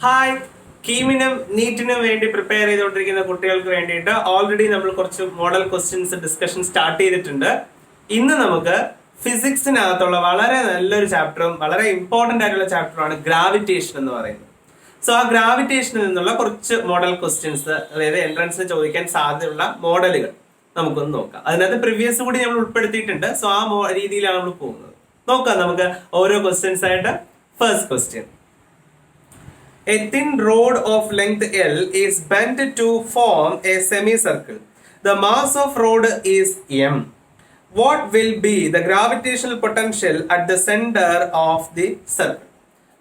Hi, കീമിനും നീറ്റിനും വേണ്ടി prepare ചെയ്തുകൊണ്ടിരിക്കുന്ന കുട്ടികൾക്ക് വേണ്ടിയിട്ട് ഓൾറെഡി നമ്മൾ കുറച്ച് മോഡൽ ക്വസ്റ്റ്യൻസ് ഡിസ്കഷൻ സ്റ്റാർട്ട് ചെയ്തിട്ടുണ്ട്. ഇന്ന് നമുക്ക് ഫിസിക്സിനകത്തുള്ള വളരെ നല്ലൊരു ചാപ്റ്ററും വളരെ ഇമ്പോർട്ടന്റ് ആയിട്ടുള്ള ചാപ്റ്ററാണ് ഗ്രാവിറ്റേഷൻ എന്ന് പറയുന്നത്. സോ ആ ഗ്രാവിറ്റേഷനിൽ നിന്നുള്ള കുറച്ച് മോഡൽ ക്വസ്റ്റ്യൻസ്, അതായത് എൻട്രൻസിന് ചോദിക്കാൻ സാധ്യതയുള്ള മോഡലുകൾ നമുക്കൊന്ന് നോക്കാം. അതിനകത്ത് പ്രീവിയസ് കൂടി നമ്മൾ ഉൾപ്പെടുത്തിയിട്ടുണ്ട്. സോ ആ രീതിയിലാണ് നമ്മൾ പോകുന്നത്. നോക്കാം നമുക്ക് ഓരോ ക്വസ്റ്റ്യൻസ് ആയിട്ട്. First question: A thin rod of length L is bent to form a semicircle. The mass of rod is m. What will be the gravitational potential at the center of the circle?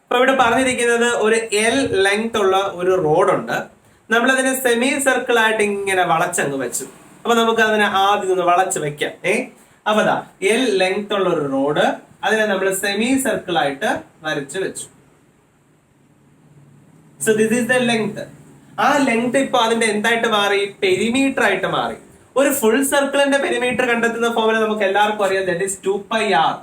അപ്പോൾ ഇവിടെ പറഞ്ഞിരിക്കുന്നത് ഒരു L length ഉള്ള ഒരു road ഉണ്ട്. നമ്മൾ അതിനെ semi circle ആയിട്ട് ഇങ്ങനെ വളച്ചങ്ങ് വെച്ചു. അപ്പൊ നമുക്ക് അതിനെ ആദ്യം ഒന്ന് വളച്ച് വെക്കാം. അപ്പൊ അതാ L ലെങ്ത് ഉള്ള ഒരു റോഡ്, അതിനെ നമ്മൾ സെമി സർക്കിൾ ആയിട്ട് വരച്ചു വെച്ചു. So this is the length. ആ ലെങ്ത് ഇപ്പൊ അതിന്റെ എന്തായിട്ട് മാറി? പെരിമീറ്റർ ആയിട്ട് മാറി. ഒരു ഫുൾ സർക്കിളിന്റെ പെരിമീറ്റർ കണ്ടെത്തുന്ന ഫോർമുല നമുക്ക് എല്ലാവർക്കും അറിയാം. That is 2πr.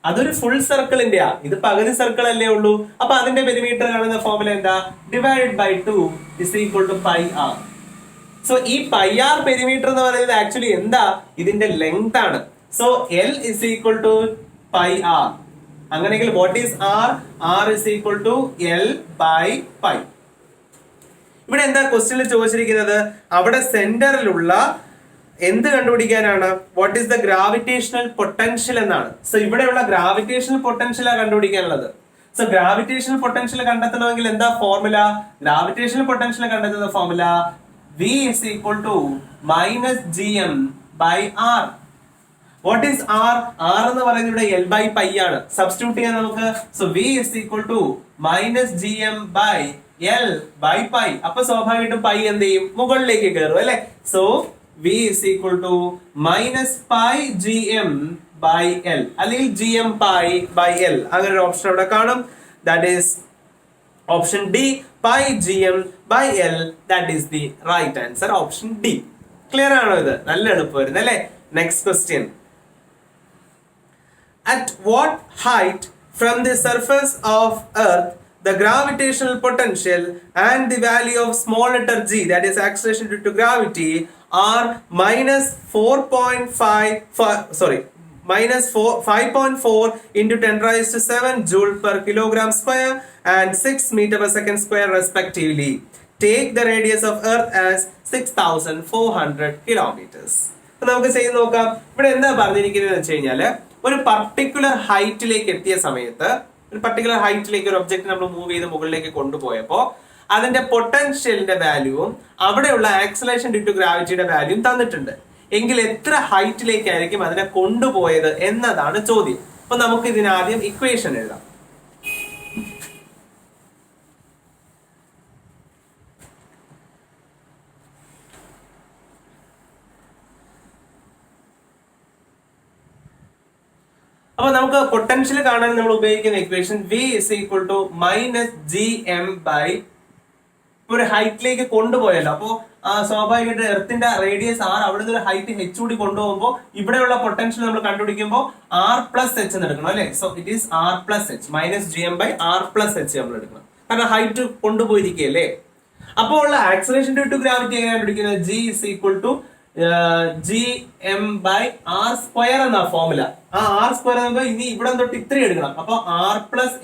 അതൊരു ഫുൾ സർക്കിളിന്റെ ആ, ഇത് പകുതി സർക്കിൾ അല്ലേ ഉള്ളൂ. അപ്പൊ അതിന്റെ പെരിമീറ്റർ കാണുന്ന ഫോർമുല എന്താ? Divided by 2 is equal to πr. So ഈ πr പെരിമീറ്റർ എന്ന് പറയുന്നത് ആക്ച്വലി എന്താ? ഇതിന്റെ ലെങ്ത് ആണ്. So L is equal to πr. അങ്ങനെയെങ്കിൽ what is r? r is equal to L by π. ഇവിടെ എന്താ ക്വസ്റ്റ്യനിൽ ചോദിച്ചിരിക്കുന്നത്? അവിടെ സെന്ററിലുള്ള എന്ത് കണ്ടുപിടിക്കാനാണ്? What is the gravitational potential എന്നാണ്. സോ ഇവിടെയുള്ള ഗ്രാവിറ്റേഷണൽ പൊട്ടൻഷ്യലാണ് കണ്ടുപിടിക്കാനുള്ളത്. സോ ഗ്രാവിറ്റേഷണൽ പൊട്ടൻഷ്യൽ കണ്ടെത്തണമെങ്കിൽ എന്താ ഫോർമുല? ഗ്രാവിറ്റേഷണൽ പൊട്ടൻഷ്യൽ കണ്ടെത്തുന്ന formula V is equal to minus gm by r. What is r? r എന്ന് പറയുന്നത് ഇവിടെ L by π ആണ്. സബ്സ്റ്റിറ്റ്യൂട്ട് ചെയ്യാൻ നമുക്ക്. So V is equal to minus gm by L by π. അപ്പൊ സ്വാഭാവികമായിട്ടും π എന്ത് ചെയ്യും? മുകളിലേക്ക് കയറും അല്ലെ. So V is equal to minus π gm by L അല്ലെങ്കിൽ gm π by L. അങ്ങനെ ഒരു ഓപ്ഷൻ അവിടെ കാണും. That is option D, π gm by L. That is the right answer, option D. Clear ആണോ? ഇത് നല്ല എളുപ്പമായിരുന്നു അല്ലെ. Next question: At what height from the surface of Earth the gravitational potential and the value of small letter g, that is acceleration due to gravity, are minus 5.4 into 10 raised to 7 joule per kilogram square and 6 meter per second square respectively. Take the radius of Earth as 6400 kilometers. നമുക്ക് ചെയ്ത് നോക്കാം. ഇവിടെ എന്താ പറഞ്ഞിരിക്കുന്നത് വെച്ച് കഴിഞ്ഞാല്, ഒരു particular ഹൈറ്റിലേക്ക് എത്തിയ സമയത്ത്, ഒരു പർട്ടിക്കുലർ ഹൈറ്റിലേക്ക് ഒരു ഒബ്ജക്റ്റ് നമ്മൾ മൂവ് ചെയ്ത് മുകളിലേക്ക് കൊണ്ടുപോയപ്പോ അതിന്റെ പൊട്ടൻഷ്യലിന്റെ വാല്യൂവും അവിടെയുള്ള ആക്സലേഷൻ ഡ്യൂ ടു ഗ്രാവിറ്റിയുടെ വാല്യൂവും തന്നിട്ടുണ്ട്. എങ്കിൽ എത്ര ഹൈറ്റിലേക്കായിരിക്കും അതിനെ കൊണ്ടുപോയത് എന്നതാണ് ചോദ്യം. അപ്പൊ നമുക്ക് ഇതിനാദ്യം ഇക്വേഷൻ എഴുതാം. അപ്പൊ നമുക്ക് പൊട്ടൻഷ്യൽ കാണാൻ നമ്മൾ ഉപയോഗിക്കുന്ന equation V is equal to minus gm by, ഒരു ഹൈറ്റിലേക്ക് കൊണ്ടുപോയല്ലോ. അപ്പോ സ്വാഭാവികമായിട്ട് എർത്തിന്റെ റേഡിയസ് r, അവിടെ നിന്ന് ഒരു ഹൈറ്റ് h കൂടി കൊണ്ടുപോകുമ്പോൾ ഇവിടെയുള്ള പൊട്ടൻഷ്യൽ നമ്മൾ കണ്ടുപിടിക്കുമ്പോൾ r പ്ലസ് h എന്ന് എടുക്കണം അല്ലെ. So it is r plus h, minus gm by r plus h നമ്മൾ എടുക്കണം. കാരണം ഹൈറ്റ് കൊണ്ടുപോയിരിക്കുകയല്ലേ. അപ്പോൾ ഉള്ള ആക്സലേഷൻ ഡ്യൂ ടു ഗ്രാവിറ്റി എങ്ങനെ കണ്ടുപിടിക്കുന്നത്? G is equal to gm by r square എന്ന ഫോർമുല. ആ r സ്ക്വയർ ആകുമ്പോൾ ഇനി ഇവിടെ തൊട്ട് ഇത്രയും എടുക്കണം. അപ്പൊ r plus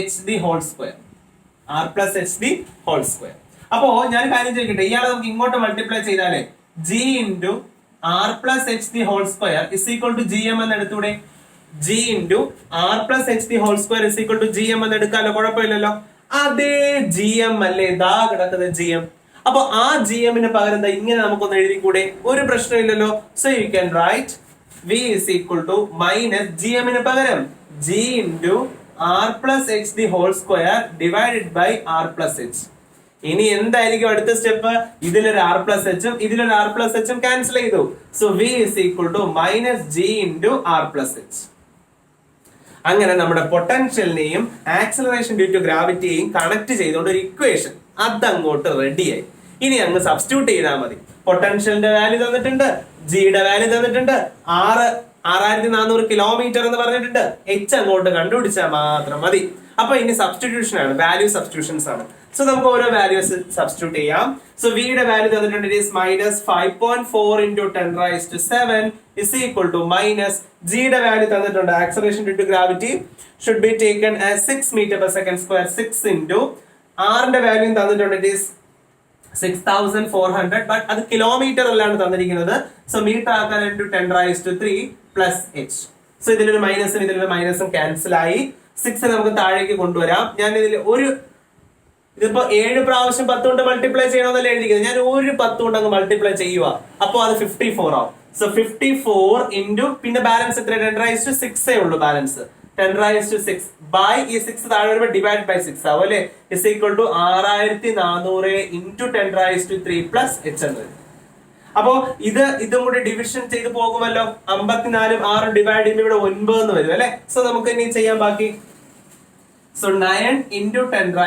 h the whole square, r plus h the whole square. അപ്പോ ഞാൻ കാര്യം ചോദിക്കട്ടെ, ഇയാളെ നമുക്ക് ഇങ്ങോട്ട് മൾട്ടിപ്ലൈ ചെയ്താലേ g into r plus h the whole square is equal to gm എന്ന് എടുത്തൂടെ? g into r plus h the whole square is equal to gm എന്ന് എടുക്കാലോ, കുഴപ്പമില്ലല്ലോ. അതേ gm അല്ലേ, ദാ കിടക്കുന്നത് gm. അപ്പൊ ആ gm-ന് പകരം എന്താ ഇങ്ങനെ നമുക്കൊന്ന് എഴുതിക്കൂടെ? ഒരു പ്രശ്നമില്ലല്ലോ. So you can write V is equal to minus gm-ന് പകരം g into r plus h the whole square divided by r plus h. ഇനി എന്തായിരിക്കും അടുത്ത സ്റ്റെപ്പ്? ഇതിലൊരു r plus h ഉം ഇതിലൊരു r plus h ഉം ക്യാൻസൽ ചെയ്തു. So V is equal to minus g into r plus h. അങ്ങനെ നമ്മുടെ പൊട്ടൻഷ്യലിനെയും ആക്സലറേഷൻ ഡ്യൂ ടു ഗ്രാവിറ്റിയെയും കണക്ട് ചെയ്തുകൊണ്ട് ഒരു ഇക്വേഷൻ അതങ്ങോട്ട് റെഡിയായി. ഇനി അങ്ങ് സബ്സ്റ്റിറ്റ്യൂട്ട് ചെയ്താൽ മതി. പൊട്ടൻഷ്യലിന്റെ വാല്യൂ തന്നിട്ടുണ്ട്, ജിയുടെ വാല്യൂ തന്നിട്ടുണ്ട്, 6400 കിലോമീറ്റർ എന്ന് പറഞ്ഞിട്ടുണ്ട്. h അങ്ങോട്ട് കണ്ടുപിടിച്ചാൽ മാത്രം മതി. അപ്പൊ ഇനി സബ്സ്റ്റിറ്റ്യൂഷൻ ആണ്, വാല്യൂ സബ്സ്റ്റിറ്റ്യൂഷൻസ് ആണ്. സോ നമുക്ക് ഓരോ വാല്യൂസ് സബ്സ്റ്റിറ്റ്യൂട്ട് ചെയ്യാം. സോ വിയുടെ വാല്യൂ തന്നിട്ടുണ്ട്, it is -5.4 into 10⁻⁷ is equal to minus ജിയുടെ വാല്യൂ തന്നിട്ടുണ്ട്, acceleration due to gravity should be taken as 6 m/s², 6 into ആറിന്റെ വാല്യൂ തന്നിട്ടുണ്ട്, ഇറ്റ് ഈസ് 6400, ബട്ട് അത് കിലോമീറ്റർ അല്ലാണ് തന്നിരിക്കുന്നത്. സോ മീറ്റർ ആക്കാൻ ഇൻടു 10⁻³ പ്ലസ് h. സോ ഇതിലൊരു മൈനസും ക്യാൻസൽ ആയി. 6 നമുക്ക് താഴേക്ക് കൊണ്ടുവരാം. ഞാൻ ഇതിൽ ഇതിപ്പോ 7 പ്രാവശ്യം 10 കൊണ്ട് മൾട്ടിപ്ലൈ ചെയ്യണമെന്നല്ലേ എഴുതിക്കുന്നത്, ഞാൻ ഒരു 10 കൊണ്ട് അങ്ങ് മൾട്ടിപ്ലൈ ചെയ്യുക, അപ്പൊ അത് 54 ആവും. സോ 54 ഇൻറ്റു പിന്നെ ബാലൻസ് എത്ര, 10⁻⁶ ഉള്ളൂ ബാലൻസ്, 10⁻⁶ ബൈ ഈ 6 താഴെ വരുമ്പോൾ ഡിവൈഡ് ബൈ 6 ആവും അല്ലെ, is equal to 6400 into 10⁻³ plus h എന്ന് വരും. അപ്പോ ഇതും കൂടി ഡിവിഷൻ ചെയ്ത് പോകുമല്ലോ, 54 6 ഡിവൈഡ് ചെയ്യുമ്പോൾ ഇവിടെ 9 എന്ന് വരും അല്ലെ. സോ നമുക്ക് ഇനി ചെയ്യാൻ ബാക്കി. So 9 into 10⁻⁶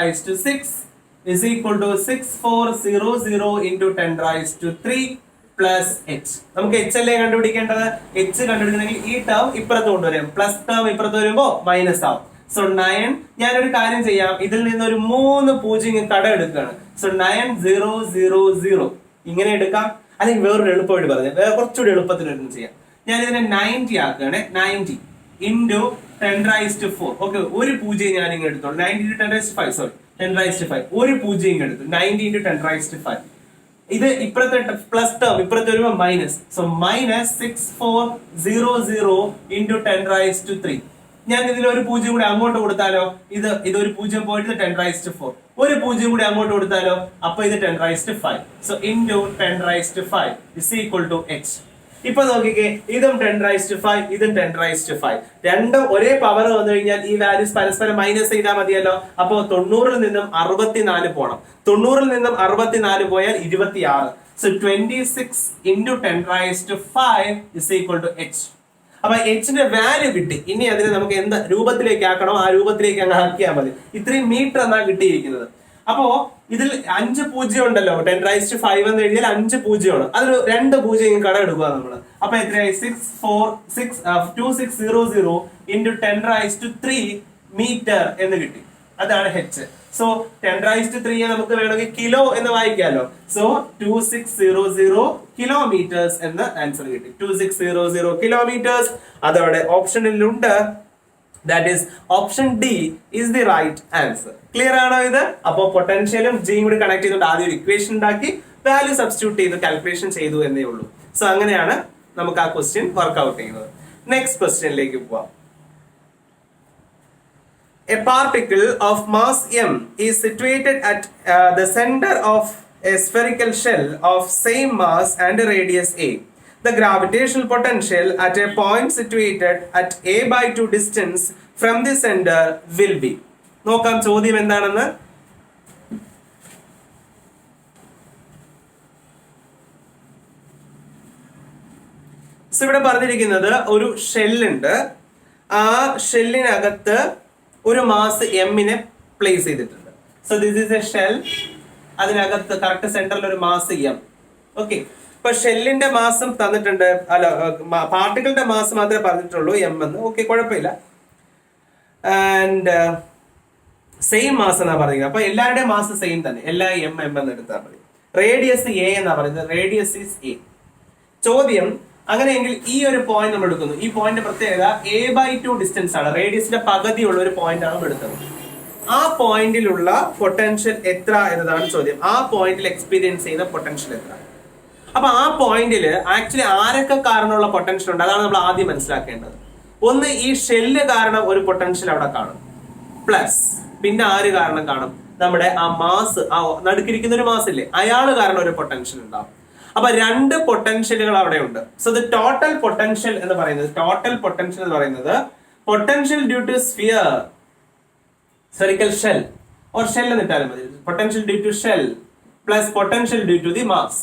is equal to 6400 into 10⁻³ plus h. നമുക്ക് h അല്ലേ കണ്ടുപിടിക്കേണ്ടത്, h കണ്ടുപിടിക്കണമെങ്കിൽ ഈ ടേം ഇപ്പുറത്ത് കൊണ്ടുവരാം, പ്ലസ് ടേം ഇപ്പുറത്ത് വരുമ്പോ മൈനസ് ആവും. സോ 9, ഞാനൊരു കാര്യം ചെയ്യാം, ഇതിൽ നിന്ന് ഒരു 3 പൂജ്യം കട എടുക്കുകയാണ്. സോ 9000 ഇങ്ങനെ എടുക്കാം, അല്ലെങ്കിൽ വേറൊരു എളുപ്പമായിട്ട് പറഞ്ഞു, വേറെ കുറച്ചുകൂടി എളുപ്പത്തിൽ ചെയ്യാം. ഞാൻ ഇതിനെ 90 ആക്കുകയാണ്, 90 into 10⁻⁴. ഓക്കെ, ഒരു പൂജ്യം ഞാൻ ഇങ്ങനെ എടുത്തോളൂ, 90 into 10⁻⁵, സോറി 10⁻⁵, ഒരു പൂജ്യം ഇങ്ങനെ എടുത്തു, 90 into 10⁻⁵. ഇത് ഇപ്പുറത്തെ പ്ലസ് ടേം ഇപ്പുറത്തെ വരുമ്പോ മൈനസ്. So minus 6400 into 10⁻⁵. ഞാൻ ഇതിൽ ഒരു പൂജ്യം കൂടി അങ്ങോട്ട് കൊടുത്താലോ, ഇതൊരു പൂജ്യം പോയിട്ട് 10⁻⁴, ഒരു പൂജ്യം കൂടി അങ്ങോട്ട് കൊടുത്താലോ, അപ്പൊ ഇത് 10⁻⁵. So into 10⁻⁵ is equal to h. ഇപ്പൊ നോക്കിക്കേ, ഇതും 10⁻⁵, ഇതും 10⁻⁵. രണ്ടും ഒരേ പവർ വന്നു കഴിഞ്ഞാൽ ഈ വാല്യൂസ് പരസ്പരം മൈനസ് ചെയ്താൽ മതിയല്ലോ. അപ്പോ 90 നിന്നും 64 പോണം, 90 നിന്നും 64 പോയാൽ 26. So 26 into 10⁻⁵ is equal to h. അപ്പൊ എച്ചിന്റെ വാല്യൂ കിട്ടി. ഇനി അതിനെ നമുക്ക് എന്ത് രൂപത്തിലേക്ക് ആക്കണോ ആ രൂപത്തിലേക്ക് അങ്ങ് ആക്കിയാൽ മതി. ഇത്രയും മീറ്റർ എന്നാണ് കിട്ടിയിരിക്കുന്നത്. അപ്പോ ഇതിൽ 5 പൂജ്യം ഉണ്ടല്ലോ, 10⁻⁵ എന്ന് എഴുതിയാൽ 5 പൂജ്യമാണ്, അതൊരു 2 പൂജ്യം കട എടുക്കുക നമ്മള്. അപ്പൊ എത്രയായി, 2600 into 10⁻³ മീറ്റർ എന്ന് കിട്ടി, അതാണ് h. സോ 10⁻³ നമുക്ക് വേണമെങ്കിൽ കിലോ എന്ന് വായിക്കാമല്ലോ. സോ 2600 കിലോമീറ്റേഴ്സ് എന്ന് ആൻസർ കിട്ടി. 2600 കിലോമീറ്റേഴ്സ് അതവിടെ ഓപ്ഷനിലുണ്ട്. That is option D is the right answer. Clear ആണോ ഇത്? അപ്പോ പൊട്ടൻഷ്യലും ജിയും കൂടി കണക്ട് ചെയ്തുകൊണ്ട് ആദ്യം ഒരു ഇക്വേഷൻ ഉണ്ടാക്കി വാല്യൂ സബ്സ്റ്റിറ്റ്യൂട്ട് ചെയ്ത് കാൽക്കുലേഷൻ ചെയ്തു എന്നേ ഉള്ളൂ. സോ അങ്ങനെയാണ് നമുക്ക് ആ ക്വസ്റ്റ്യൻ വർക്ക്ഔട്ട് ചെയ്യുന്നത്. നെക്സ്റ്റ് ക്വസ്റ്റ്യനിലേക്ക് പോവാം. A particle of mass m is situated at the center of a spherical shell of same mass and radius a. The gravitational potential at a point situated at a/2 distance from the center will be. നോക്കാം ചോദ്യം എന്താണെന്ന്. ഇവിടെ പറഞ്ഞിരിക്കുന്നത് ഒരു ഷെല്ലുണ്ട്, ആ ഷെല്ലിനകത്ത് ഒരു mass എമ്മിനെ place ചെയ്തിട്ടുണ്ട്. So this is A shell, അതിനകത്ത് കറക്റ്റ് സെന്ററിൽ ഒരു മാസ് എം. ഓക്കെ, ഇപ്പൊ ഷെല്ലിന്റെ മാസം തന്നിട്ടുണ്ട്, അല്ല പാർട്ടിക്കിളിന്റെ മാസ് മാത്രമേ പറഞ്ഞിട്ടുള്ളൂ എം എന്ന്. ഓക്കെ, കുഴപ്പമില്ല. ആൻഡ് സെയിം മാസ് എന്നാ പറയുന്നത്. അപ്പൊ എല്ലാവരുടെയും മാസ് സെയിം തന്നെ, എല്ലാ എം എന്ന് എടുത്താൽ മതി. റേഡിയസ് എ എന്നാ പറയുന്നത്, റേഡിയസ് ഈസ് എ. ചോദ്യം അങ്ങനെയെങ്കിൽ ഈ ഒരു പോയിന്റ് നമ്മൾ എടുക്കുന്നു. ഈ പോയിന്റ് പ്രത്യേകത a/2 ഡിസ്റ്റൻസ് ആണ്, റേഡിയസിന്റെ പകുതിയുള്ള ഒരു പോയിന്റ് ആണ് എടുത്തത്. ആ പോയിന്റിലുള്ള പൊട്ടൻഷ്യൽ എത്ര എന്നതാണ് ചോദ്യം. ആ പോയിന്റിൽ എക്സ്പീരിയൻസ് ചെയ്യുന്ന പൊട്ടൻഷ്യൽ എത്ര? അപ്പൊ ആ പോയിന്റിൽ ആക്ച്വലി ആരൊക്കെ കാരണമുള്ള പൊട്ടൻഷ്യൽ ഉണ്ട്, അതാണ് നമ്മൾ ആദ്യം മനസ്സിലാക്കേണ്ടത്. ഒന്ന്, ഈ ഷെല്ല് കാരണം ഒരു പൊട്ടൻഷ്യൽ അവിടെ കാണും, പ്ലസ് പിന്നെ ആര് കാരണം കാണും, നമ്മുടെ ആ മാസ്, ആ നടുക്കിരിക്കുന്ന ഒരു മാസ് ഇല്ലേ, അയാള് കാരണം ഒരു പൊട്ടൻഷ്യൽ ഉണ്ടാവും. അപ്പൊ 2 പൊട്ടൻഷ്യലുകൾ അവിടെ ഉണ്ട്. സോ ദ ടോട്ടൽ പൊട്ടൻഷ്യൽ എന്ന് പറയുന്നത് potential due to spherical shell or shell എന്ന് ഇട്ടാലും മതി. Potential due to shell plus potential due to the mass.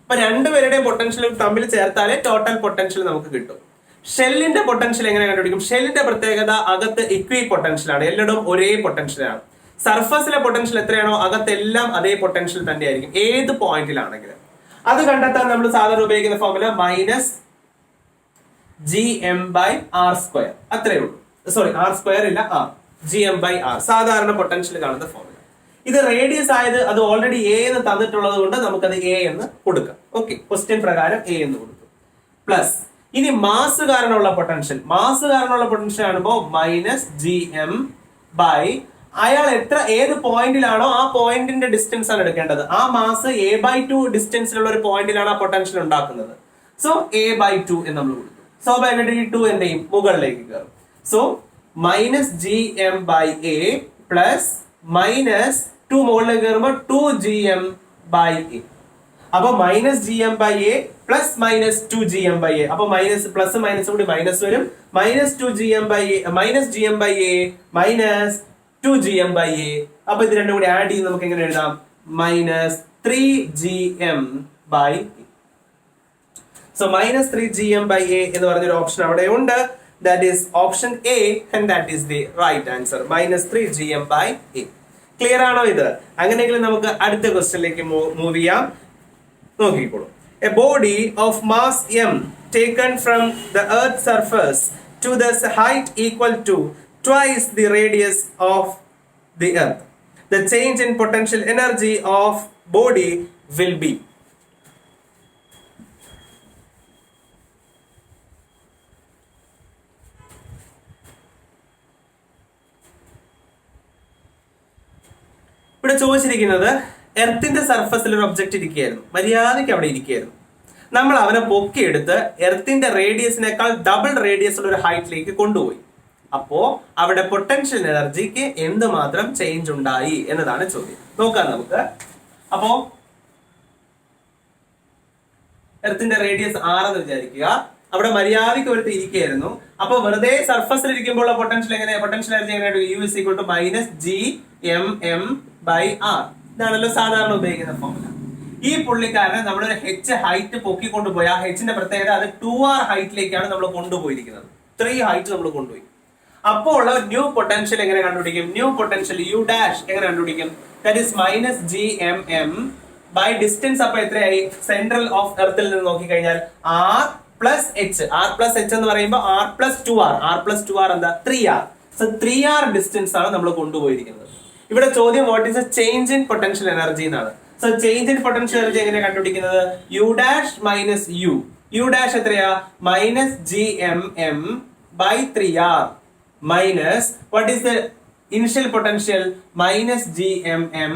അപ്പൊ രണ്ടുപേരുടെയും പൊട്ടൻഷ്യൽ തമ്മിൽ ചേർത്താലേ ടോട്ടൽ പൊട്ടൻഷ്യൽ നമുക്ക് കിട്ടും. ഷെല്ലിന്റെ പൊട്ടൻഷ്യൽ എങ്ങനെ കണ്ടുപിടിക്കും? ഷെല്ലിന്റെ പ്രത്യേകത അകത്ത് ഇക്വി പൊട്ടൻഷ്യൽ ആണ്, എല്ലായിടും ഒരേ പൊട്ടൻഷ്യലാണ്. സർഫസിലെ പൊട്ടൻഷ്യൽ എത്രയാണോ അകത്തെല്ലാം അതേ പൊട്ടൻഷ്യൽ തന്നെയായിരിക്കും ഏത് പോയിന്റിലാണെങ്കിലും. അത് കണ്ടെത്താൻ നമ്മൾ സാധാരണ ഉപയോഗിക്കുന്ന ഫോർമുല -gm/r², അത്രേ ഉള്ളൂ. സോറി, r² ഇല്ല, gm/r സാധാരണ പൊട്ടൻഷ്യൽ കാണുന്ന ഫോർമുല. ഇത് റേഡിയസ് ആയത് അത് ഓൾറെഡി എ എന്ന് തന്നിട്ടുള്ളത് കൊണ്ട് നമുക്കത് എ എന്ന് കൊടുക്കാം. ഓക്കെ, ക്വസ്റ്റ്യൻ പ്രകാരം എ എന്ന് കൊടുക്കും. പ്ലസ് ഇനി മാസ് കാരണമുള്ള പൊട്ടൻഷ്യൽ കാണുമ്പോൾ -gm/, അയാൾ ഏത് പോയിന്റിലാണോ ആ പോയിന്റിന്റെ ഡിസ്റ്റൻസ് ആണ് എടുക്കേണ്ടത്. ആ മാസ് a/2 ഡിസ്റ്റൻസിലുള്ള ഒരു പോയിന്റിലാണ് ആ പൊട്ടൻഷ്യൽ ഉണ്ടാക്കുന്നത്. സോ a/2 എന്ന് നമ്മൾ കൊടുക്കും. സ്വാഭാവികമായിട്ട് ഈ 2 എന്ത് ചെയ്യും, മുകളിലേക്ക് കയറും. സോ -gm/a പ്ലസ് -2 മുകളിലേക്ക് കയറുമ്പോൾ 2gm/a. അപ്പൊ -gm/a പ്ലസ് -2gm/a. അപ്പൊ പ്ലസ് മൈനസ് കൂടി മൈനസ് വരും. -2gm/a -2gm/a. അപ്പൊ ഇത് രണ്ടും കൂടി ആഡ് ചെയ്ത് നമുക്ക് എങ്ങനെ എഴുതാം, -3gm/a. സോ -3gm/a എന്ന് പറഞ്ഞൊരു ഓപ്ഷൻ അവിടെ ഉണ്ട്. That is option A and that is the right answer. -3gm/a. Clear ആണോ ഇത്? അങ്ങനെയെങ്കിൽ നമുക്ക് അടുത്ത ക്വസ്റ്റ്യനിലേക്ക് മൂവ് ചെയ്യാം. നോക്കിക്കോളൂ. A body of mass m taken from the earth's surface to the height equal to twice the radius of the earth. The change in potential energy of body will be. ഇവിടെ ചോദിച്ചിരിക്കുന്നത് എർത്തിന്റെ സർഫസിൽ ഒരു object ഇരിക്കുകയായിരുന്നു, മര്യാദയ്ക്ക് അവിടെ ഇരിക്കുകയായിരുന്നു. നമ്മൾ അവനെ പൊക്കിയെടുത്ത് എർത്തിന്റെ റേഡിയസിനേക്കാൾ ഡബിൾ റേഡിയസ് ഉള്ള ഒരു ഹൈറ്റിലേക്ക് കൊണ്ടുപോയി. അപ്പോ അവിടെ പൊട്ടൻഷ്യൽ എനർജിക്ക് എന്തുമാത്രം ചേഞ്ച് ഉണ്ടായി എന്നതാണ് ചോദ്യം. നോക്കാം നമുക്ക്. അപ്പോ എർത്തിന്റെ റേഡിയസ് 6 എന്ന് വിചാരിക്കുക. അവിടെ മര്യാദയ്ക്ക് ഒരുത്ത് ഇരിക്കുകയായിരുന്നു. അപ്പൊ വെറുതെ സർഫസിൽ ഇരിക്കുമ്പോൾ പൊട്ടൻഷ്യൽ എനർജി എങ്ങനെയാണ്, U = -gmm/r. ഇതാണല്ലോ സാധാരണ ഉപയോഗിക്കുന്ന ഫോർമുല. ഈ പുള്ളിക്കാരനെ നമ്മളൊരു h ഹൈറ്റ് പൊക്കിക്കൊണ്ടുപോയി. ആ ഹെച്ചിന്റെ പ്രത്യേകത അത് 2r ഹൈറ്റിലേക്കാണ് നമ്മൾ കൊണ്ടുപോയിരിക്കുന്നത്. 3 ഹൈറ്റ് നമ്മൾ കൊണ്ടുപോയി. അപ്പോൾ ഉള്ള ന്യൂ പൊട്ടൻഷ്യൽ എങ്ങനെ കണ്ടുപിടിക്കും? ന്യൂ പൊട്ടൻഷ്യൽ U' എങ്ങനെ കണ്ടുപിടിക്കും? That is -gmm by distance. അപ്പൊ എത്രയായി? സെൻട്രൽ ഓഫ് എർത്തിൽ നിന്ന് നോക്കിക്കഴിഞ്ഞാൽ r plus h. r plus h എന്ന് പറയുമ്പോൾ r plus 2r. r plus 2r എന്താ? 3r. സോ 3r ഡിസ്റ്റൻസ് ആണ് നമ്മൾ കൊണ്ടുപോയിരിക്കുന്നത്. ഇവിടെ ചോദ്യം what is a change in potential energy എന്നാണ്. So change in potential energy എങ്ങനെ കണ്ടുപിടിക്കുന്നത്? U' minus U. U' എത്രയാ? -gmm/3r minus what is the initial potential? -gmm/r.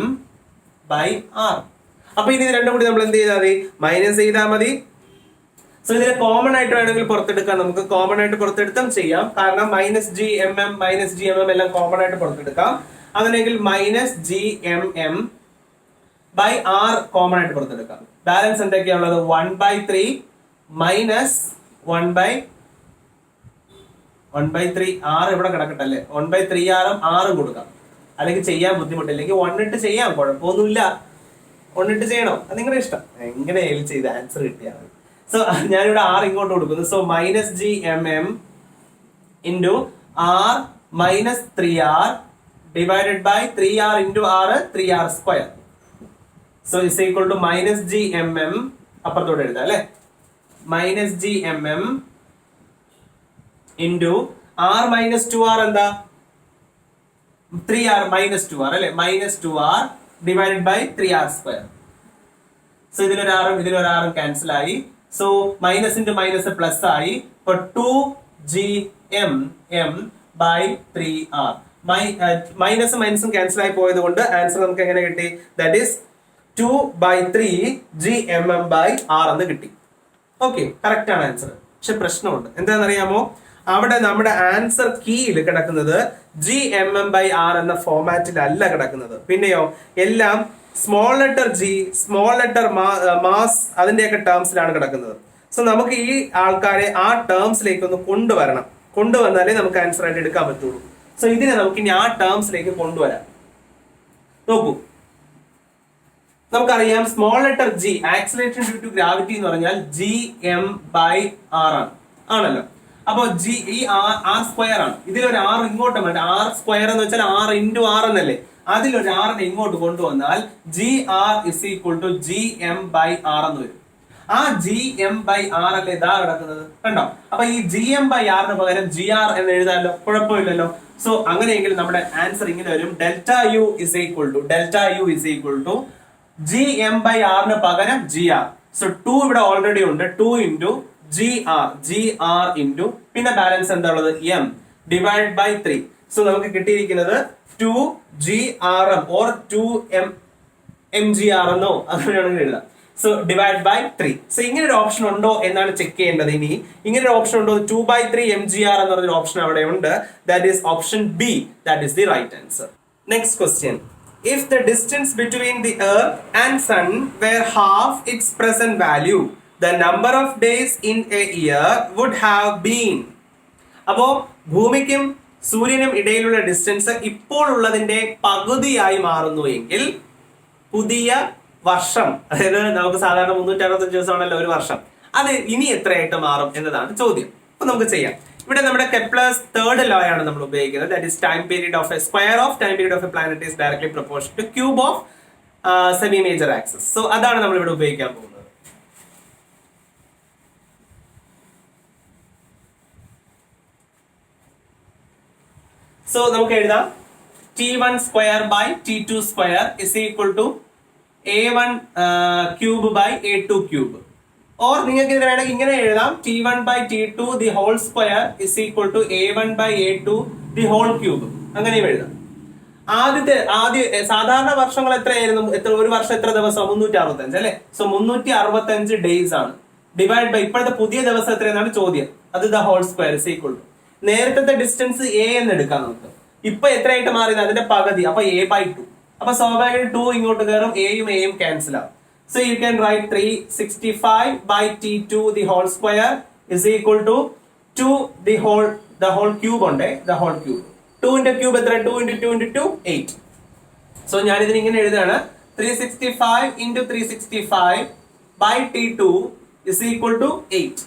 അപ്പൊ ഇനി ഇത് രണ്ടും കൂടി നമ്മൾ എന്ത് ചെയ്താൽ മതി? മൈനസ് ചെയ്താൽ മതി. സോ ഇതിനെ കോമൺ ആയിട്ട് വേണമെങ്കിൽ പുറത്തെടുക്കാം. നമുക്ക് കോമൺ ആയിട്ട് പുറത്തെടുത്തും ചെയ്യാം. കാരണം -gmm എല്ലാം കോമൺ ആയിട്ട് പുറത്തെടുക്കാം. അങ്ങനെയെങ്കിൽ -gmm/r കോമൺ ആയിട്ട് പുറത്തെടുക്കാം. ബാലൻസ് എന്തൊക്കെയാണുള്ളത്? 1/3 മൈനസ് 1/3 r ഇവിടെ കിടക്കട്ടെ അല്ലേ? 1/3r ഉം കൊടുക്കാം. അല്ലെങ്കിൽ ചെയ്യാൻ ബുദ്ധിമുട്ടില്ലെങ്കിൽ 1 ഇട്ട് ചെയ്യാം, കുഴപ്പമൊന്നുമില്ല. 1 ഇട്ട് ചെയ്യണോ? അത് നിങ്ങളുടെ ഇഷ്ടം, എങ്ങനെയായാലും ചെയ്ത് ആൻസർ കിട്ടിയാൽ മതി. സോ ഞാനിവിടെ r ഇങ്ങോട്ട് കൊടുക്കുന്നു. So -gmm into r minus 3r divided by 3r into r 3r square. So is equal to -gmm അപ്പുറത്തോട്ട് എഴുതാം അല്ലെ? -gmm into r minus 2r എന്താ? 3r minus 2r അല്ലെ? -2r divided by 3r square. So ഇതിലൊരാറും cancel ആയി. So minus into minus plus ആയി. ഇപ്പൊ 2gmm/3r. മൈനസും മൈനസും cancel ആയി പോയത് കൊണ്ട് ആൻസർ നമുക്ക് എങ്ങനെ കിട്ടി? ദാറ്റ് ഈസ് 2/3gmm/r എന്ന് കിട്ടി. ഓക്കെ, കറക്റ്റ് ആണ് ആൻസർ. പക്ഷെ പ്രശ്നമുണ്ട്. എന്താണെന്നറിയാമോ? അവിടെ നമ്മുടെ ആൻസർ കീയിൽ കിടക്കുന്നത് gmm/r എന്ന ഫോമാറ്റിലല്ല കിടക്കുന്നത്. പിന്നെയോ എല്ലാം small letter g, small letter mass അതിന്റെയൊക്കെ ടേംസിലാണ് കിടക്കുന്നത്. സോ നമുക്ക് ഈ ആൾക്കാരെ ആ ടേംസിലേക്ക് ഒന്ന് കൊണ്ടുവന്നാലേ നമുക്ക് ആൻസർ ആയിട്ട് എടുക്കാൻ പറ്റുള്ളൂ. സോ ഇതിനെ നമുക്ക് ഇനി ആ ടേംസിലേക്ക് കൊണ്ടുവരാം. നോക്കൂ, നമുക്കറിയാം small letter g, acceleration due to gravity എന്ന് പറഞ്ഞാൽ gm/r ആണല്ലോ. അപ്പൊ ഈ r സ്ക്വയർ ആണ്. ഇതിലൊരു r ഇങ്ങോട്ട് വേണ്ട. r സ്ക്വയർ എന്ന് വെച്ചാൽ r ഇൻറ്റു r എന്നല്ലേ? അതിലൊരു r ഇങ്ങോട്ട് കൊണ്ടുവന്നാൽ gr is equal to gm/r എന്ന് വരും. ആ ജി എം ബൈ ആർ അല്ലേ ഇതാ കിടക്കുന്നത്, കണ്ടോ? അപ്പൊ ഈ ജി എം ബൈ ആറിന് പകരം ജി ആർ എന്ന് എഴുതാമല്ലോ, കുഴപ്പമില്ലല്ലോ. സോ അങ്ങനെയെങ്കിൽ നമ്മുടെ ആൻസർ ഇങ്ങനെ വരും, delta U is equal to G M by ആറിന് പകരം ജി ആർ. സോ 2 ഇവിടെ ഓൾറെഡി ഉണ്ട്, 2 ഇൻറ്റു ജി ആർ ഇൻറ്റു പിന്നെ ബാലൻസ് എന്താ ഉള്ളത്, എം ഡിവൈഡ് ബൈ 3. സോ നമുക്ക് കിട്ടിയിരിക്കുന്നത് 2 G R M or 2 M G R എന്നോ അങ്ങനെ വേണമെങ്കിൽ എഴുതാം. So divide by 3. സോ ഇങ്ങനെ ഒരു ഓപ്ഷൻ ഉണ്ടോ എന്നാണ് ചെക്ക് ചെയ്യേണ്ടത്. ഇനി ഇങ്ങനെ ഒരു ഓപ്ഷൻ ഉണ്ടോ, 2/3 mgr എന്ന് പറഞ്ഞൊരു ഓപ്ഷൻ അവിടെ ഉണ്ട്. That is option B, that is the right answer. Next question. If the distance between the earth and sun were half its present value, the number of days in a year would have been. അപ്പോ ഭൂമിക്കും സൂര്യനും ഇടയിലുള്ള distance ഇപ്പോൾ ഉള്ളതിന്റെ പകുതിയായി മാറുന്നു എങ്കിൽ പുതിയ വർഷം, അതായത് നമുക്ക് സാധാരണ 365 ദിവസമാണല്ലോ ഒരു വർഷം, അത് ഇനി എത്രയായിട്ട് മാറും എന്നതാണ് ചോദ്യം. അപ്പൊ നമുക്ക് ചെയ്യാം. ഇവിടെ നമ്മുടെ കെപ്ലേഴ്സ് തേർഡ് ലോ ആണ് നമ്മൾ ഉപയോഗിക്കുന്നത്. That is time period of a square of time period of a planet is directly proportional to cube of semi major axis. So അതാണ് നമ്മൾ ഇവിടെ ഉപയോഗിക്കാൻ പോകുന്നത്. സോ നമുക്ക് എഴുതാം T1 square by T2 square is equal to A1 cube by A2 cube. Or നിങ്ങൾക്ക് ഇത് വേണമെങ്കിൽ ഇങ്ങനെ എഴുതാം, T1 by T2 the whole square is equal to A1 by A2 the whole cube. അങ്ങനെയും എഴുതാം. ആദ്യ സാധാരണ വർഷങ്ങൾ എത്രയായിരുന്നു, ഒരു വർഷം എത്ര ദിവസം, 365 അല്ലെ. സോ 365 ഡേയ്സ് ആണ്. ഡിവൈഡ് ബൈ ഇപ്പോഴത്തെ പുതിയ ദിവസം എത്രയെന്നാണ് ചോദ്യം, അത് the whole square is equal to നേരത്തെ ഡിസ്റ്റൻസ് എ എന്ന് എടുക്കാം നമുക്ക്. ഇപ്പൊ എത്രയായിട്ട് മാറിയത്, അതിന്റെ പകുതി, അപ്പൊ A/2. അപ്പൊ സ്വാഭാവികം 2 ഇങ്ങോട്ട് കയറും, എയും ക്യാൻസൽ ആവും. So you can write 365 by T2 the whole square is equal to 2 the whole cube ഉണ്ട്, the whole cube. 2 ന്റെ ക്യൂബ് എത്ര, 2 into 2 into 2 8. സോ ഞാൻ ഇതിന് ഇങ്ങനെ എഴുതാണ്, 365 into 365 by T2 is equal to 8.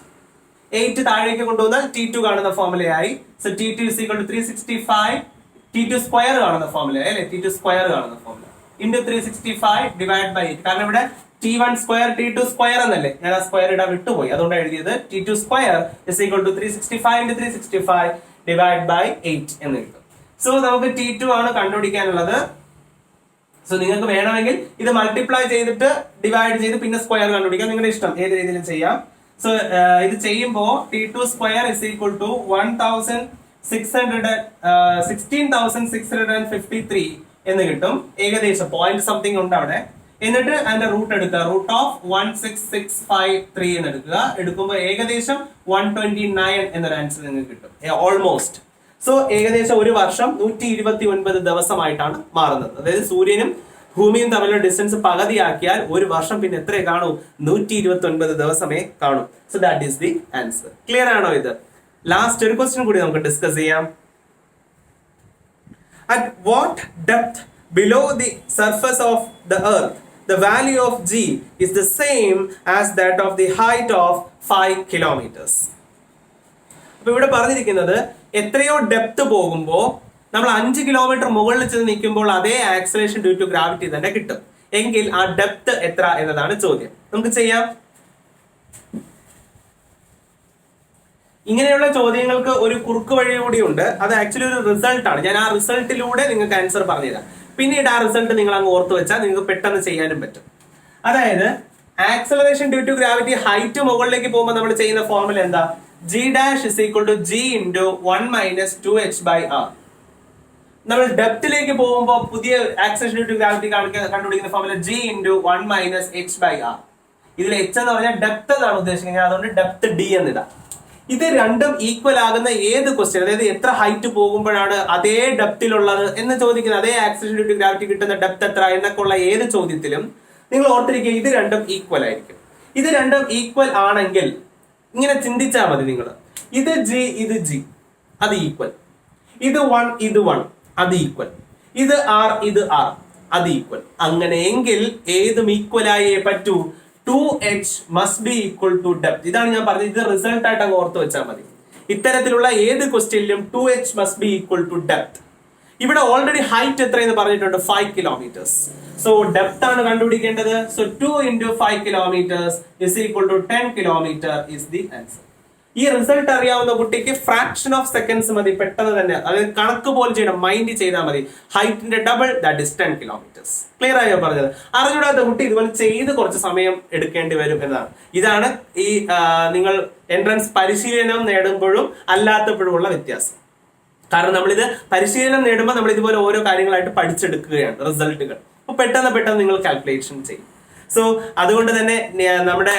8 താഴേക്ക് കൊണ്ടുവന്നാൽ T2 കാണുന്ന ഫോർമുലയായി. So T2 is equal to 365 T2 square കാണുന്ന ഫോർമുലയായി അല്ലെ, T2 സ്ക്വയർ കാണുന്ന ഫോർമുല into 365 ഡിവൈഡ് ബൈ 8. കാരണം ഇവിടെ T1 സ്ക്വയർ T2 സ്ക്വയർ എന്നല്ലേ, ഞാൻ ആ സ്ക്വയർ ഇടാൻ വിട്ടുപോയി, അതുകൊണ്ട് എഴുതിയത് T2 square is equal to 365 into 365 divide by 8 എന്ന് കിട്ടും. സോ നമുക്ക് T2 ആണ് കണ്ടുപിടിക്കാനുള്ളത്. സോ നിങ്ങൾക്ക് വേണമെങ്കിൽ ഇത് മൾട്ടിപ്ലൈ ചെയ്തിട്ട് ഡിവൈഡ് ചെയ്ത് പിന്നെ സ്ക്വയർ കണ്ടുപിടിക്കാം, നിങ്ങളുടെ ഇഷ്ടം, ഏത് രീതിയിലും ചെയ്യാം. സോ ഇത് ചെയ്യുമ്പോൾ T2 square is equal to 16,653 എന്ന് കിട്ടും. ഏകദേശം പോയിന്റ് സംതിങ് ഉണ്ട് അവിടെ. എന്നിട്ട് അതിന്റെ റൂട്ട് എടുക്കുക, റൂട്ട് ഓഫ് 16653 എന്ന് എടുക്കുക. എടുക്കുമ്പോൾ ഏകദേശം 129 എന്നൊരു ആൻസർ നിങ്ങൾക്ക് കിട്ടും, ഓൾമോസ്റ്റ്. സോ ഏകദേശം ഒരു വർഷം 129 ദിവസമായിട്ടാണ് മാറുന്നത്. അതായത് സൂര്യനും ഭൂമിയും തമ്മിലുള്ള ഡിസ്റ്റൻസ് പകുതിയാക്കിയാൽ ഒരു വർഷം പിന്നെ എത്ര കാണൂ, 129 ദിവസമേ കാണൂ. So that is the answer. Clear ആണോ ഇത്? ലാസ്റ്റ് ഒരു ക്വസ്റ്റ്യൻ കൂടി നമുക്ക് ഡിസ്കസ് ചെയ്യാം. At what depth below the surface of the earth the value of G is the same as that of the height of 5 kilometers? അപ്പൊ ഇവിടെ പറഞ്ഞിരിക്കുന്നത് എത്രയോ ഡെപ്ത് പോകുമ്പോൾ നമ്മൾ 5 കിലോമീറ്റർ മുകളിൽ ചെന്ന് നിൽക്കുമ്പോൾ അതേ ആക്സലേഷൻ ഡ്യൂ ടു ഗ്രാവിറ്റി തന്നെ കിട്ടും എങ്കിൽ ആ ഡെപ്ത് എത്ര എന്നതാണ് ചോദ്യം. നമുക്ക് ചെയ്യാം. ഇങ്ങനെയുള്ള ചോദ്യങ്ങൾക്ക് ഒരു കുറുക്ക് വഴി കൂടി ഉണ്ട്. അത് ആക്ച്വലി ഒരു റിസൾട്ട് ആണ്. ഞാൻ ആ റിസൾട്ടിലൂടെ നിങ്ങൾക്ക് ആൻസർ പറഞ്ഞുതരാം. പിന്നീട് ആ റിസൾട്ട് നിങ്ങൾ അങ്ങ് ഓർത്ത് വെച്ചാൽ നിങ്ങൾക്ക് പെട്ടെന്ന് ചെയ്യാനും പറ്റും. അതായത് acceleration due to gravity height മുകളിലേക്ക് പോകുമ്പോൾ നമ്മൾ ചെയ്യുന്ന ഫോർമുല എന്താ, G dash is equal to G into 1 minus 2h by R. നമ്മൾ ഡെപ്തിലേക്ക് പോകുമ്പോൾ പുതിയ ആക്സലറേഷൻ ഡ്യൂ ടു ഗ്രാവിറ്റി കണ്ടുപിടിക്കുന്ന formula G into 1 minus h by R. ഇതിൽ h എന്ന് പറഞ്ഞാൽ ഡെപ്ത് എന്നാണ് ഉദ്ദേശിക്കുന്നത്, അതുകൊണ്ട് ഡെപ്ത് D എന്നിടാം. ഇത് രണ്ടും ഈക്വൽ ആകുന്ന ഏത് ക്വസ്റ്റ്യൻ, അതായത് എത്ര ഹൈറ്റ് പോകുമ്പോഴാണ് അതേ ഡെപ്തിലുള്ളത് എന്ന് ചോദിക്കുന്നത്, അതേ ആക്സലറേഷൻ ഡ്യൂ ടു ഗ്രാവിറ്റി കിട്ടുന്ന ഡെപ്ത് എത്ര എന്നൊക്കെ ഉള്ള ഏത് ചോദ്യത്തിലും നിങ്ങൾ ഓർത്തിരിക്കുക ഇത് രണ്ടും ഈക്വൽ ആയിരിക്കും. ഇത് രണ്ടും ഈക്വൽ ആണെങ്കിൽ ഇങ്ങനെ ചിന്തിച്ചാൽ മതി നിങ്ങൾ, ഇത് G ഇത് G അത് ഈക്വൽ, ഇത് 1 ഇത് 1 അത് ഈക്വൽ, ഇത് R ഇത് R അത് ഈക്വൽ. അങ്ങനെയെങ്കിൽ ഏതും ഈക്വൽ ആയേ പറ്റൂ. 2h must be equal to depth. ഇതാണ് ഞാൻ പറഞ്ഞത്. ഇത് റിസൾട്ട് ആയിട്ട് അങ്ങ് ഓർത്ത് വെച്ചാൽ മതി. ഇത്തരത്തിലുള്ള ഏത് ക്വസ്റ്റ്യനിലും 2h must be equal to depth. ഇവിടെ ഓൾറെഡി ഹൈറ്റ് എത്രയെന്ന് പറഞ്ഞിട്ടുണ്ട് 5 കിലോമീറ്റേഴ്സ്. സോ ഡെപ്ത് ആണ് കണ്ടുപിടിക്കേണ്ടത്. So 2 into 5 kilometers is equal to 10 kilometer is the answer. ഈ റിസൾട്ട് അറിയാവുന്ന കുട്ടിക്ക് ഫ്രാക്ഷൻ ഓഫ് സെക്കൻഡ്സ് മതി, പെട്ടെന്ന് തന്നെ അതായത് കണക്ക് പോലെ ചെയ്യണം, മൈൻഡ് ചെയ്താൽ മതി. ഹൈറ്റിന്റെ double, that is 10 kilometers. Clear ആയോ പറഞ്ഞത്? അറിഞ്ഞൂടാത്ത കുട്ടി ഇതുപോലെ ചെയ്ത് കുറച്ച് സമയം എടുക്കേണ്ടി വരും എന്നതാണ്. ഇതാണ് ഈ നിങ്ങൾ എൻട്രൻസ് പരിശീലനം നേടുമ്പോഴും അല്ലാത്തപ്പോഴും ഉള്ള വ്യത്യാസം. കാരണം നമ്മളിത് പരിശീലനം നേടുമ്പോൾ നമ്മൾ ഇതുപോലെ ഓരോ കാര്യങ്ങളായിട്ട് പഠിച്ചെടുക്കുകയാണ് റിസൾട്ടുകൾ. അപ്പൊ പെട്ടെന്ന് നിങ്ങൾ കാൽക്കുലേഷൻ ചെയ്യും. സോ അതുകൊണ്ട് തന്നെ നമ്മുടെ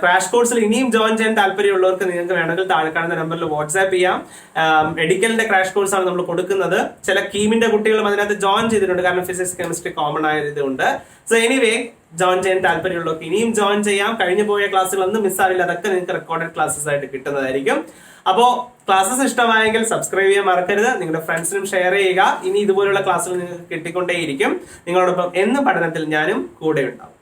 ക്രാഷ് കോഴ്സിൽ ഇനിയും ജോയിൻ ചെയ്യാൻ താല്പര്യമുള്ളവർക്ക് നിങ്ങൾക്ക് വേണമെങ്കിൽ താഴെ കാണുന്ന നമ്പറിൽ വാട്സ്ആപ്പ് ചെയ്യാം. മെഡിക്കലിന്റെ ക്രാഷ് കോഴ്സ് ആണ് നമ്മൾ കൊടുക്കുന്നത്. ചില കീമിന്റെ കുട്ടികളും അതിനകത്ത് ജോയിൻ ചെയ്തിട്ടുണ്ട്, കാരണം ഫിസിക്സ് കെമിസ്ട്രി കോമൺ ആയതുകൊണ്ട്. സോ എനിവേ ജോയിൻ ചെയ്യാൻ താല്പര്യമുള്ളവർക്ക് ഇനിയും ജോയിൻ ചെയ്യാം. കഴിഞ്ഞു പോയ ക്ലാസ്സുകളൊന്നും മിസ്സാവില്ല, അതൊക്കെ നിങ്ങൾക്ക് റെക്കോർഡഡ് ക്ലാസ്സസ് ആയിട്ട് കിട്ടുന്നതായിരിക്കും. അപ്പോ ക്ലാസ്സസ് ഇഷ്ടമായെങ്കിൽ സബ്സ്ക്രൈബ് ചെയ്യാൻ മറക്കരുത്. നിങ്ങളുടെ ഫ്രണ്ട്സിനും ഷെയർ ചെയ്യുക. ഇനി ഇതുപോലുള്ള ക്ലാസ്സുകൾ നിങ്ങൾക്ക് കിട്ടിക്കൊണ്ടേയിരിക്കും. നിങ്ങളോടൊപ്പം എന്ന് പഠനത്തിൽ ഞാനും കൂടെ ഉണ്ടാവും.